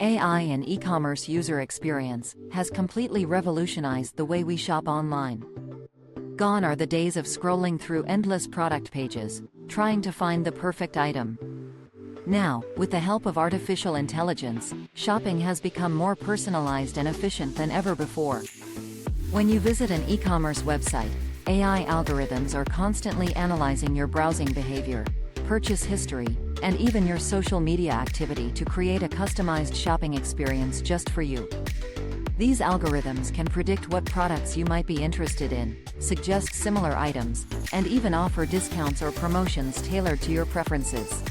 AI and e-commerce user experience has completely revolutionized the way we shop online. Gone are the days of scrolling through endless product pages, trying to find the perfect item. Now, with the help of artificial intelligence, shopping has become more personalized and efficient than ever before. When you visit an e-commerce website, AI algorithms are constantly analyzing your browsing behavior, purchase history, and even your social media activity to create a customized shopping experience just for you. These algorithms can predict what products you might be interested in, suggest similar items, and even offer discounts or promotions tailored to your preferences.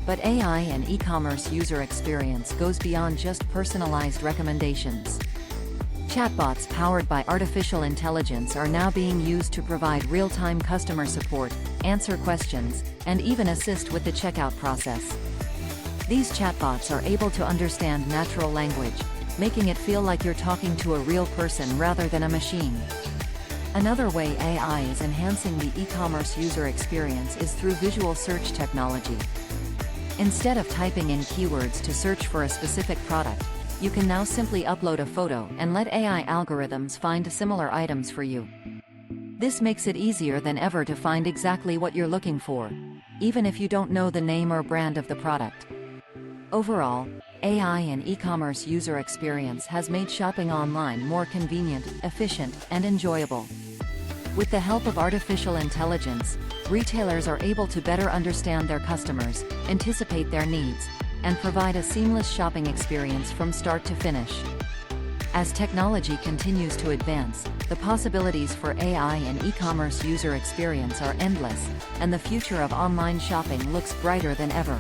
But AI and e-commerce user experience goes beyond just personalized recommendations. Chatbots powered by artificial intelligence are now being used to provide real-time customer support, answer questions, and even assist with the checkout process. These chatbots are able to understand natural language, making it feel like you're talking to a real person rather than a machine. Another way AI is enhancing the e-commerce user experience is through visual search technology. Instead of typing in keywords to search for a specific product, you can now simply upload a photo and let AI algorithms find similar items for you. This makes it easier than ever to find exactly what you're looking for, even if you don't know the name or brand of the product. Overall, AI and e-commerce user experience has made shopping online more convenient, efficient, and enjoyable. With the help of artificial intelligence, retailers are able to better understand their customers, anticipate their needs, and provide a seamless shopping experience from start to finish. As technology continues to advance, the possibilities for AI and e-commerce user experience are endless, and the future of online shopping looks brighter than ever.